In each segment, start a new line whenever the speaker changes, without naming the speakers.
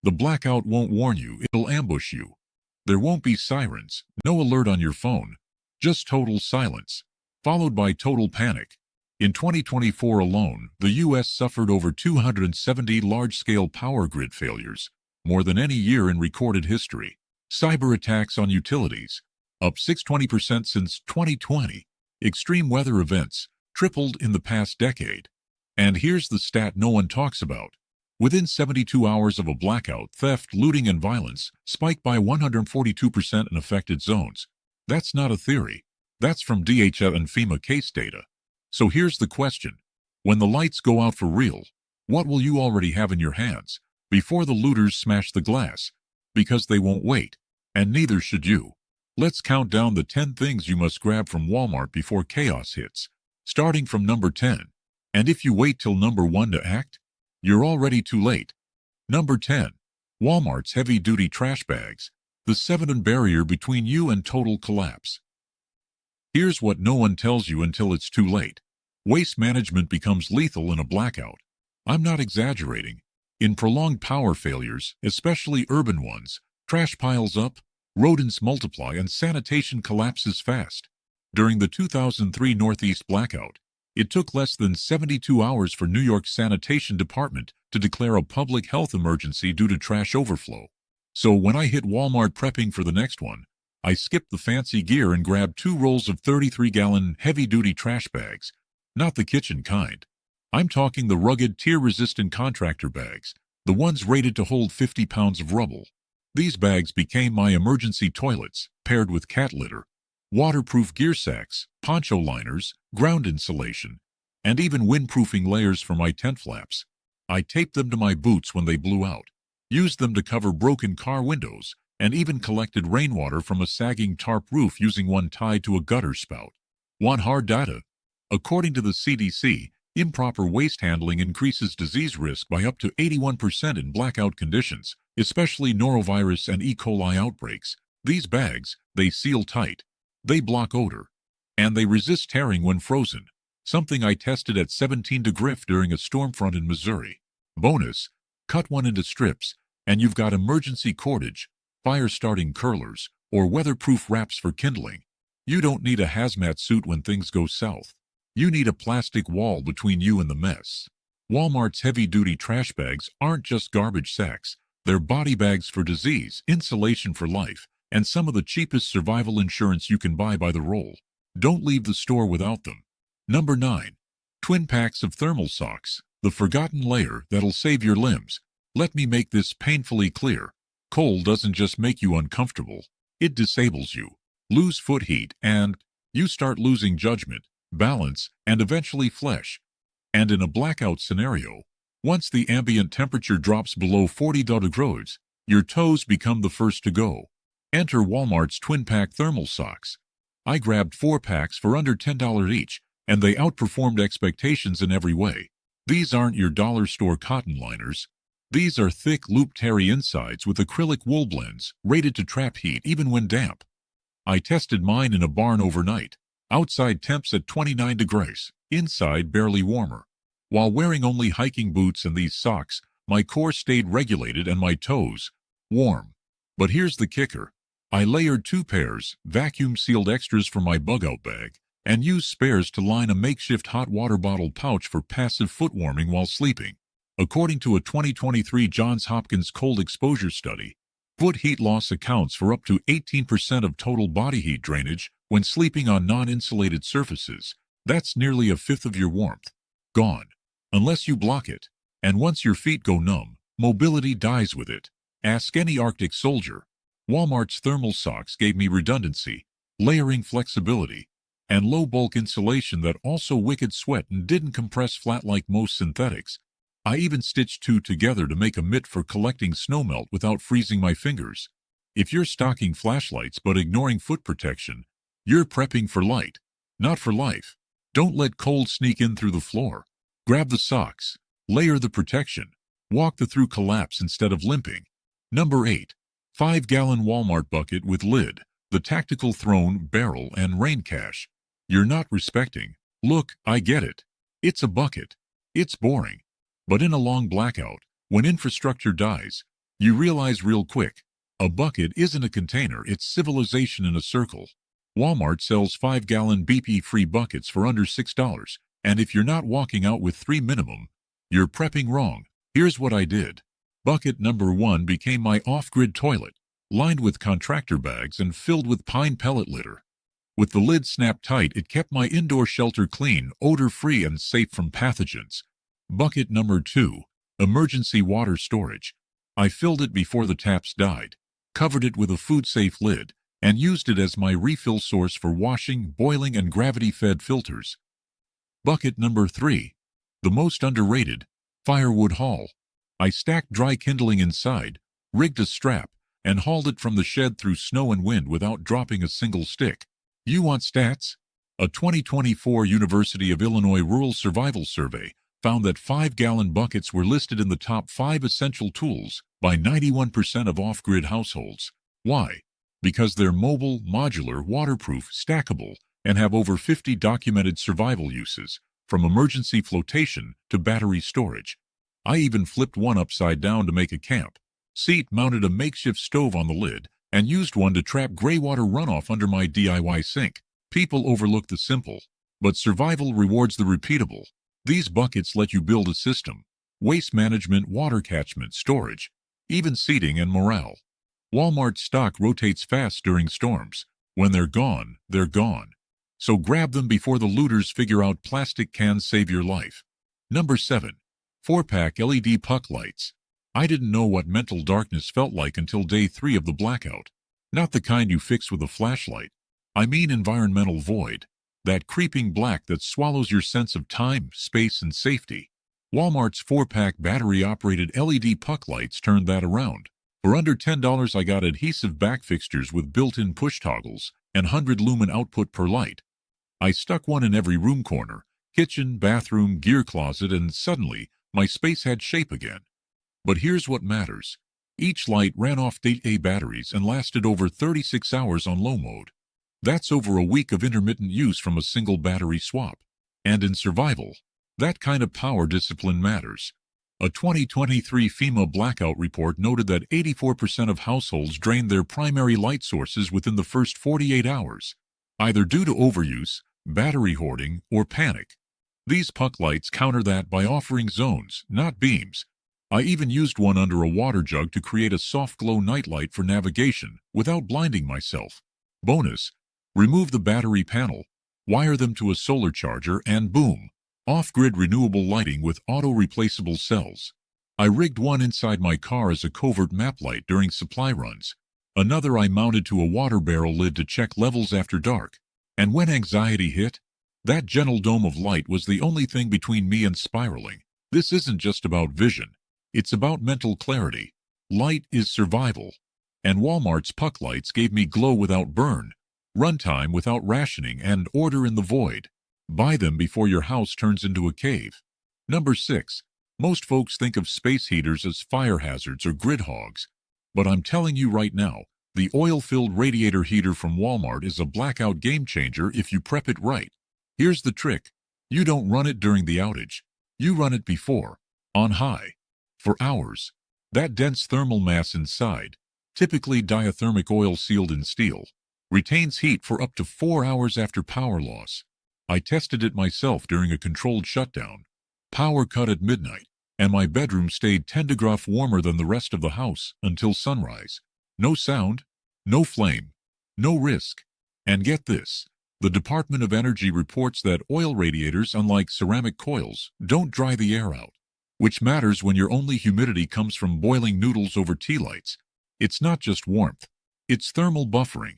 The blackout won't warn you, it'll ambush you. There won't be sirens, no alert on your phone, just total silence, followed by total panic. In 2024 alone, the U.S. suffered over 270 large-scale power grid failures, more than any year in recorded history. Cyber attacks on utilities, up 620% since 2020. Extreme weather events, tripled in the past decade. And here's the stat no one talks about. Within 72 hours of a blackout, theft, looting, and violence spiked by 142% in affected zones. That's not a theory. That's from DHS and FEMA case data. So here's the question. When the lights go out for real, what will you already have in your hands before the looters smash the glass? Because they won't wait, and neither should you. Let's count down the 10 things you must grab from Walmart before chaos hits, starting from number 10. And if you wait till number 1 to act, you're already too late. Number 10. Walmart's heavy-duty trash bags, the 7th barrier between you and total collapse. Here's what no one tells you until it's too late. Waste management becomes lethal in a blackout. I'm not exaggerating. In prolonged power failures, especially urban ones, trash piles up, rodents multiply, and sanitation collapses fast. During the 2003 Northeast blackout, it took less than 72 hours for New York's Sanitation Department to declare a public health emergency due to trash overflow. So when I hit Walmart prepping for the next one, I skipped the fancy gear and grabbed 2 rolls of 33-gallon heavy-duty trash bags. Not the kitchen kind. I'm talking the rugged, tear-resistant contractor bags, the ones rated to hold 50 pounds of rubble. These bags became my emergency toilets, paired with cat litter, waterproof gear sacks, poncho liners, ground insulation, and even windproofing layers for my tent flaps. I taped them to my boots when they blew out, used them to cover broken car windows, and even collected rainwater from a sagging tarp roof using one tied to a gutter spout. Want hard data? According to the CDC, improper waste handling increases disease risk by up to 81% in blackout conditions, especially norovirus and E. coli outbreaks. These bags, they seal tight. They block odor. And they resist tearing when frozen, something I tested at 17 degrees during a storm front in Missouri. Bonus, cut one into strips, and you've got emergency cordage, fire-starting curlers, or weatherproof wraps for kindling. You don't need a hazmat suit when things go south. You need a plastic wall between you and the mess. Walmart's heavy-duty trash bags aren't just garbage sacks. They're body bags for disease, insulation for life, and some of the cheapest survival insurance you can buy by the roll. Don't leave the store without them. Number 9. Twin packs of thermal socks, the forgotten layer that'll save your limbs. Let me make this painfully clear. Cold doesn't just make you uncomfortable. It disables you. Lose foot heat and you start losing judgment, balance, and eventually flesh. And in a blackout scenario, once the ambient temperature drops below 40 degrees, your toes become the first to go. Enter Walmart's twin pack thermal socks. I grabbed 4 packs for under $10 each, and they outperformed expectations in every way. These aren't your dollar store cotton liners. These are thick loop terry insides with acrylic wool blends, rated to trap heat even when damp. I tested mine in a barn overnight. Outside temps at 29 degrees, inside barely warmer. While wearing only hiking boots and these socks, my core stayed regulated and my toes warm. But here's the kicker. I layered 2 pairs, vacuum-sealed extras for my bug-out bag, and used spares to line a makeshift hot water bottle pouch for passive foot warming while sleeping. According to a 2023 Johns Hopkins cold exposure study, foot heat loss accounts for up to 18% of total body heat drainage when sleeping on non-insulated surfaces. That's nearly a fifth of your warmth. Gone. Unless you block it. And once your feet go numb, mobility dies with it. Ask any Arctic soldier. Walmart's thermal socks gave me redundancy, layering flexibility, and low-bulk insulation that also wicked sweat and didn't compress flat like most synthetics. I even stitched 2 together to make a mitt for collecting snowmelt without freezing my fingers. If you're stocking flashlights but ignoring foot protection, you're prepping for light, not for life. Don't let cold sneak in through the floor. Grab the socks, layer the protection, walk the through collapse instead of limping. Number 8. 5-gallon Walmart bucket with lid, the tactical throne, barrel, and rain cache. You're not respecting. Look, I get it. It's a bucket. It's boring. But in a long blackout, when infrastructure dies, You realize real quick, a bucket isn't a container, it's civilization in a circle. Walmart sells 5-gallon BP-free buckets for under $6, and if you're not walking out with 3 minimum, you're prepping wrong. Here's what I did. Bucket number 1 became my off-grid toilet, lined with contractor bags and filled with pine pellet litter. With the lid snapped tight, it kept my indoor shelter clean, odor-free, and safe from pathogens. Bucket number 2, emergency water storage. I filled it before the taps died, covered it with a food-safe lid, and used it as my refill source for washing, boiling, and gravity-fed filters. Bucket number 3, the most underrated, firewood haul. I stacked dry kindling inside, rigged a strap, and hauled it from the shed through snow and wind without dropping a single stick. You want stats? A 2024 University of Illinois Rural Survival Survey found that 5-gallon buckets were listed in the top 5 essential tools by 91% of off-grid households. Why? Because they're mobile, modular, waterproof, stackable, and have over 50 documented survival uses, from emergency flotation to battery storage. I even flipped one upside down to make a camp seat, mounted a makeshift stove on the lid, and used one to trap gray water runoff under my DIY sink. People overlook the simple, but survival rewards the repeatable. These buckets let you build a system: waste management, water catchment, storage, even seating and morale. Walmart stock rotates fast during storms. When they're gone, they're gone. So grab them before the looters figure out plastic cans save your life. Number 7. 4-pack LED puck lights. I didn't know what mental darkness felt like until day 3 of the blackout. Not the kind you fix with a flashlight. I mean environmental void. That creeping black that swallows your sense of time, space, and safety. Walmart's 4-pack battery-operated LED puck lights turned that around. For under $10 I got adhesive back fixtures with built-in push toggles and 100 lumen output per light. I stuck one in every room corner, kitchen, bathroom, gear closet, and suddenly my space had shape again. But here's what matters. Each light ran off AA batteries and lasted over 36 hours on low mode. That's over a week of intermittent use from a single battery swap. And in survival, that kind of power discipline matters. A 2023 FEMA Blackout report noted that 84% of households drained their primary light sources within the first 48 hours, either due to overuse, battery hoarding, or panic. These puck lights counter that by offering zones, not beams. I even used one under a water jug to create a soft glow nightlight for navigation without blinding myself. Bonus: remove the battery panel, wire them to a solar charger, and boom, off-grid renewable lighting with auto-replaceable cells. I rigged one inside my car as a covert map light during supply runs. Another I mounted to a water barrel lid to check levels after dark. And when anxiety hit, that gentle dome of light was the only thing between me and spiraling. This isn't just about vision. It's about mental clarity. Light is survival. And Walmart's puck lights gave me glow without burn, runtime without rationing, and order in the void. Buy them before your house turns into a cave. Number 6. Most folks think of space heaters as fire hazards or grid hogs. But I'm telling you right now, the oil-filled radiator heater from Walmart is a blackout game changer if you prep it right. Here's the trick. You don't run it during the outage. You run it before, on high. For hours. That dense thermal mass inside, typically diathermic oil sealed in steel, retains heat for up to 4 hours after power loss. I tested it myself during a controlled shutdown. Power cut at midnight, and my bedroom stayed 10 degrees warmer than the rest of the house until sunrise. No sound, no flame, no risk. And get this, the Department of Energy reports that oil radiators, unlike ceramic coils, don't dry the air out, which matters when your only humidity comes from boiling noodles over tea lights. It's not just warmth, it's thermal buffering.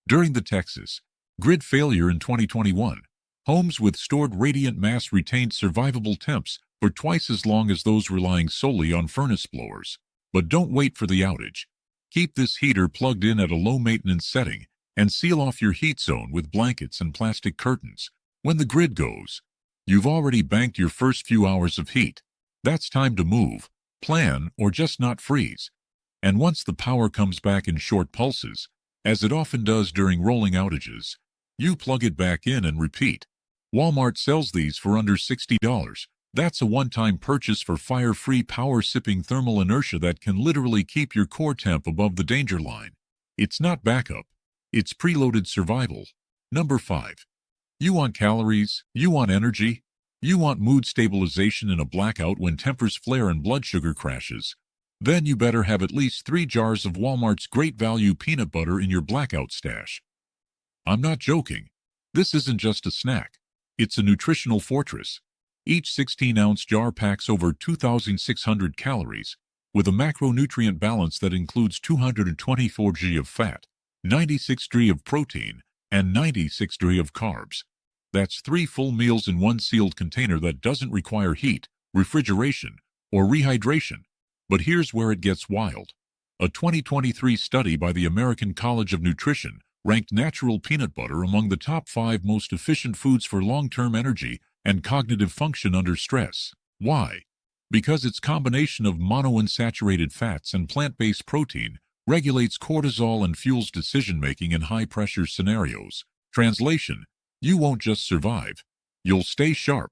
During the Texas grid failure in 2021, homes with stored radiant mass retained survivable temps for twice as long as those relying solely on furnace blowers. But don't wait for the outage. Keep this heater plugged in at a low-maintenance setting and seal off your heat zone with blankets and plastic curtains. When the grid goes, you've already banked your first few hours of heat. That's time to move, plan, or just not freeze. And once the power comes back in short pulses, as it often does during rolling outages, you plug it back in and repeat. Walmart sells these for under $60, That's a one-time purchase for fire-free power-sipping thermal inertia that can literally keep your core temp above the danger line. It's not backup. It's preloaded survival. Number 5. You want calories, you want energy, you want mood stabilization in a blackout when tempers flare and blood sugar crashes. Then you better have at least 3 jars of Walmart's great value peanut butter in your blackout stash. I'm not joking. This isn't just a snack. It's a nutritional fortress. Each 16-ounce jar packs over 2,600 calories, with a macronutrient balance that includes 224 g of fat, 96 g of protein, and 96 g of carbs. That's 3 full meals in one sealed container that doesn't require heat, refrigeration, or rehydration. But here's where it gets wild. A 2023 study by the American College of Nutrition ranked natural peanut butter among the top 5 most efficient foods for long-term energy and cognitive function under stress. Why? Because its combination of monounsaturated fats and plant-based protein regulates cortisol and fuels decision-making in high-pressure scenarios. Translation: you won't just survive, you'll stay sharp.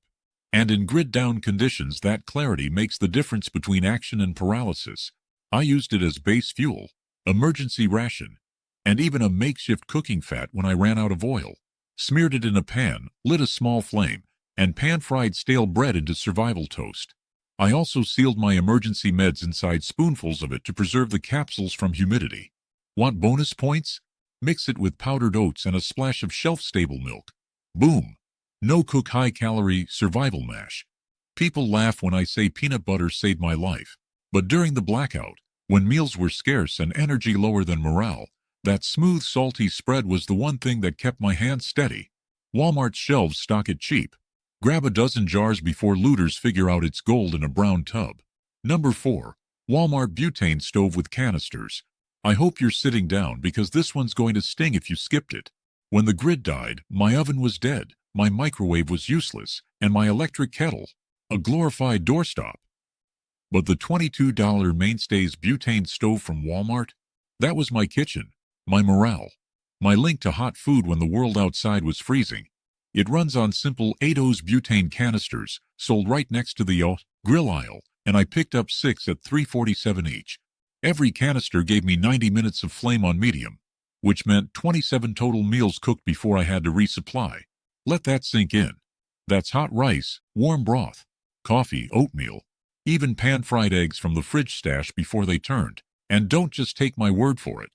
And in grid-down conditions, that clarity makes the difference between action and paralysis. I used it as base fuel, emergency ration, and even a makeshift cooking fat when I ran out of oil. Smeared it in a pan, lit a small flame, and pan-fried stale bread into survival toast. I also sealed my emergency meds inside spoonfuls of it to preserve the capsules from humidity. Want bonus points? Mix it with powdered oats and a splash of shelf-stable milk. Boom! No-cook high-calorie survival mash. People laugh when I say peanut butter saved my life. But during the blackout, when meals were scarce and energy lower than morale, that smooth, salty spread was the one thing that kept my hands steady. Walmart's shelves stock it cheap. Grab a dozen jars before looters figure out it's gold in a brown tub. Number 4. Walmart butane stove with canisters. I hope you're sitting down because this one's going to sting if you skipped it. When the grid died, my oven was dead, my microwave was useless, and my electric kettle, a glorified doorstop. But the $22 Mainstays butane stove from Walmart? That was my kitchen, my morale, my link to hot food when the world outside was freezing. It runs on simple 8-oz butane canisters, sold right next to the grill aisle, and I picked up 6 at $3.47 each. Every canister gave me 90 minutes of flame on medium, which meant 27 total meals cooked before I had to resupply. Let that sink in. That's hot rice, warm broth, coffee, oatmeal, even pan-fried eggs from the fridge stash before they turned. And don't just take my word for it.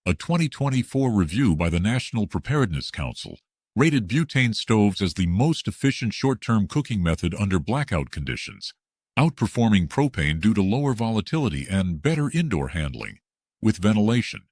A 2024 review by the National Preparedness Council rated butane stoves as the most efficient short-term cooking method under blackout conditions, outperforming propane due to lower volatility and better indoor handling. With ventilation,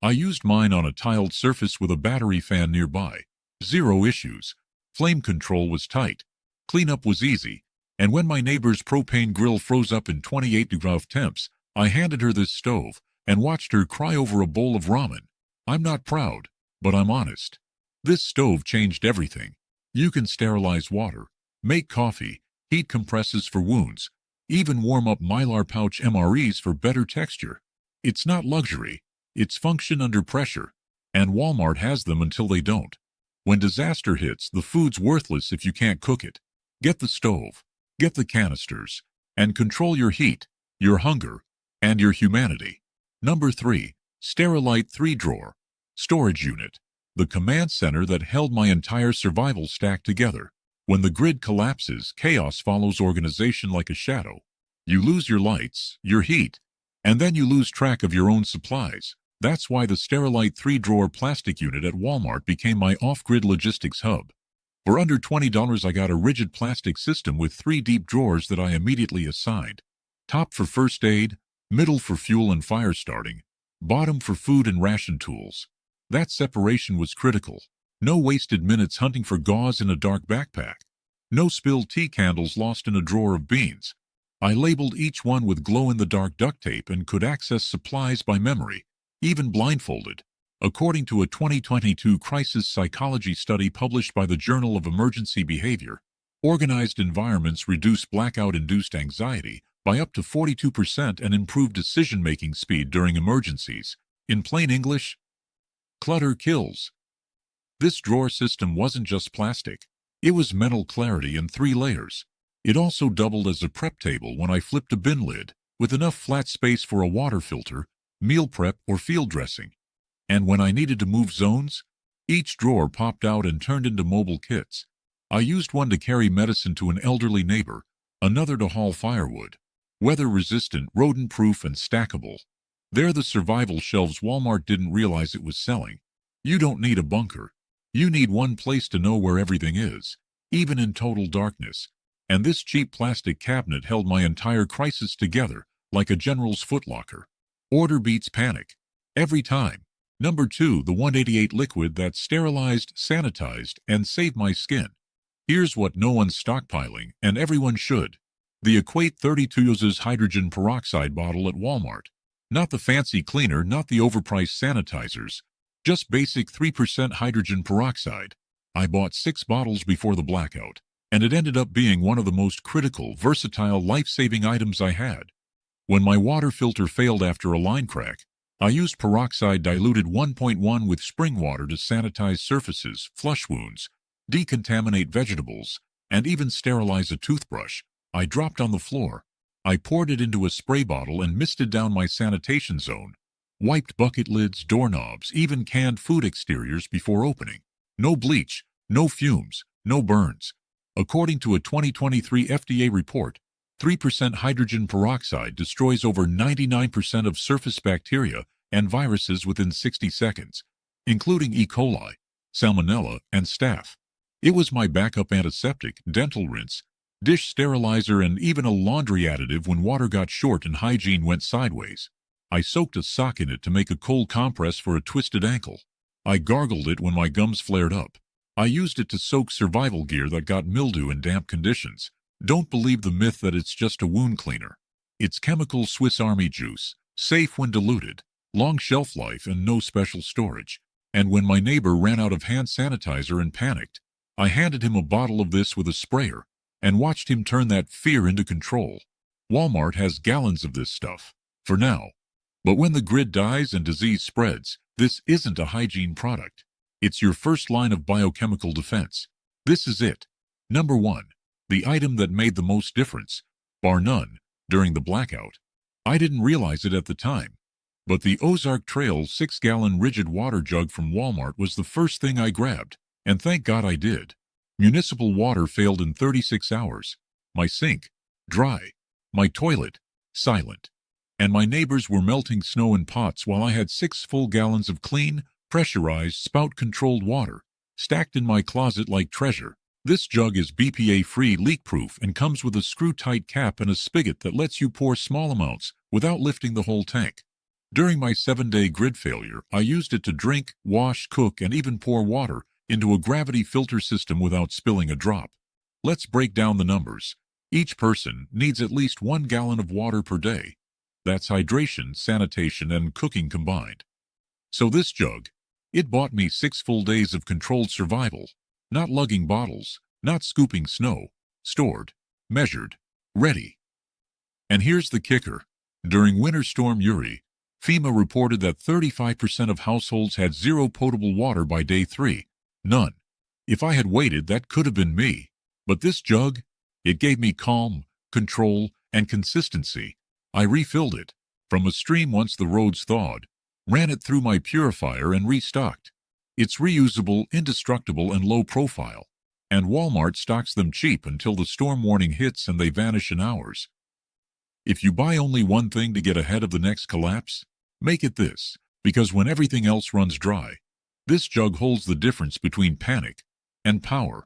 I used mine on a tiled surface with a battery fan nearby. 0 issues. Flame control was tight. Cleanup was easy. And when my neighbor's propane grill froze up in 28-degree temps, I handed her this stove and watched her cry over a bowl of ramen. I'm not proud, but I'm honest. This stove changed everything. You can sterilize water, make coffee, heat compresses for wounds, even warm up Mylar pouch MREs for better texture. It's not luxury, it's function under pressure, and Walmart has them until they don't. When disaster hits, the food's worthless if you can't cook it. Get the stove, get the canisters, and control your heat, your hunger, and your humanity. Number 3. Sterilite 3-drawer storage unit. The command center that held my entire survival stack together. When the grid collapses, chaos follows organization like a shadow. You lose your lights, your heat, and then you lose track of your own supplies. That's why the Sterilite 3-drawer plastic unit at Walmart became my off-grid logistics hub. For under $20, I got a rigid plastic system with 3 deep drawers that I immediately assigned. Top for first aid, middle for fuel and fire starting, bottom for food and ration tools. That separation was critical. No wasted minutes hunting for gauze in a dark backpack. No spilled tea candles lost in a drawer of beans. I labeled each one with glow-in-the-dark duct tape and could access supplies by memory, even blindfolded. According to a 2022 crisis psychology study published by the Journal of Emergency Behavior, organized environments reduce blackout-induced anxiety by up to 42% and improve decision-making speed during emergencies. In plain English, clutter kills. This drawer system wasn't just plastic. It was mental clarity in 3 layers. It also doubled as a prep table when I flipped a bin lid, with enough flat space for a water filter, meal prep, or field dressing. And when I needed to move zones, each drawer popped out and turned into mobile kits. I used one to carry medicine to an elderly neighbor, another to haul firewood. Weather-resistant, rodent-proof, and stackable. They're the survival shelves Walmart didn't realize it was selling. You don't need a bunker. You need one place to know where everything is, even in total darkness. And this cheap plastic cabinet held my entire crisis together, like a general's footlocker. Order beats panic. Every time. Number 2, the 188 liquid that sterilized, sanitized, and saved my skin. Here's what no one's stockpiling, and everyone should. The Equate 32 uses hydrogen peroxide bottle at Walmart. Not the fancy cleaner, not the overpriced sanitizers. Just basic 3% hydrogen peroxide. I bought 6 bottles before the blackout, and it ended up being one of the most critical, versatile, life-saving items I had. When my water filter failed after a line crack, I used peroxide diluted 1.1 with spring water to sanitize surfaces, flush wounds, decontaminate vegetables, and even sterilize a toothbrush I dropped on the floor. I poured it into a spray bottle and misted down my sanitation zone. Wiped bucket lids, doorknobs, even canned food exteriors before opening. No bleach, no fumes, no burns. According to a 2023 FDA report, 3% hydrogen peroxide destroys over 99% of surface bacteria and viruses within 60 seconds, including E. coli, salmonella, and staph. It was my backup antiseptic, dental rinse, dish sterilizer, and even a laundry additive when water got short and hygiene went sideways. I soaked a sock in it to make a cold compress for a twisted ankle. I gargled it when my gums flared up. I used it to soak survival gear that got mildew in damp conditions. Don't believe the myth that it's just a wound cleaner. It's chemical Swiss Army juice, safe when diluted, long shelf life, and no special storage. And when my neighbor ran out of hand sanitizer and panicked, I handed him a bottle of this with a sprayer and watched him turn that fear into control. Walmart has gallons of this stuff, for now. But when the grid dies and disease spreads, this isn't a hygiene product. It's your first line of biochemical defense. This is it. Number 1. The item that made the most difference, bar none, during the blackout. I didn't realize it at the time, but the Ozark Trail 6-gallon rigid water jug from Walmart was the first thing I grabbed, and thank God I did. Municipal water failed in 36 hours. My sink, dry. My toilet, silent. And my neighbors were melting snow in pots while I had 6 full gallons of clean, pressurized, spout-controlled water, stacked in my closet like treasure. This jug is BPA-free, leak-proof, and comes with a screw-tight cap and a spigot that lets you pour small amounts without lifting the whole tank. During my 7-day grid failure, I used it to drink, wash, cook, and even pour water into a gravity filter system without spilling a drop. Let's break down the numbers. Each person needs at least 1 gallon of water per day. That's hydration, sanitation, and cooking combined. So this jug, it bought me 6 full days of controlled survival. Not lugging bottles, not scooping snow, stored, measured, ready. And here's the kicker. During Winter Storm Uri, FEMA reported that 35% of households had zero potable water by day 3. None. If I had waited, that could have been me. But this jug, it gave me calm, control, and consistency. I refilled it from a stream once the roads thawed, ran it through my purifier, and restocked. It's reusable, indestructible, and low profile. And Walmart stocks them cheap until the storm warning hits and they vanish in hours. If you buy only one thing to get ahead of the next collapse, make it this, because when everything else runs dry, this jug holds the difference between panic and power.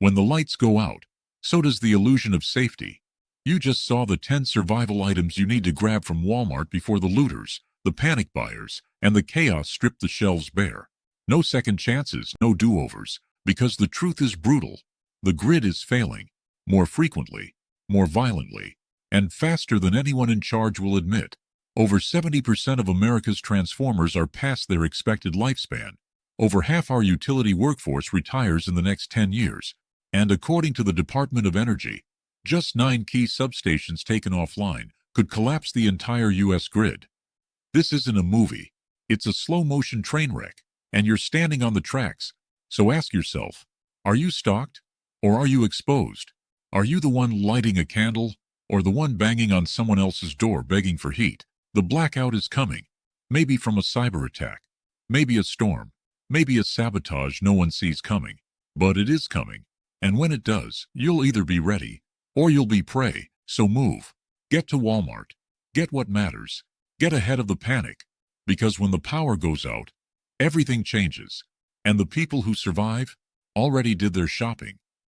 When the lights go out, so does the illusion of safety. You just saw the 10 survival items you need to grab from Walmart before the looters, the panic buyers, and the chaos strip the shelves bare. No second chances, no do-overs, because the truth is brutal. The grid is failing, more frequently, more violently, and faster than anyone in charge will admit. Over 70% of America's transformers are past their expected lifespan. Over half our utility workforce retires in the next 10 years. And according to the Department of Energy, just 9 key substations taken offline could collapse the entire U.S. grid. This isn't a movie. It's a slow-motion train wreck, and you're standing on the tracks. So ask yourself, are you stalked, or are you exposed? Are you the one lighting a candle, or the one banging on someone else's door begging for heat? The blackout is coming. Maybe from a cyber attack. Maybe a storm. Maybe a sabotage no one sees coming. But it is coming. And when it does, you'll either be ready, or you'll be prey. So move. Get to Walmart. Get what matters. Get ahead of the panic. Because when the power goes out, everything changes. And the people who survive already did their shopping.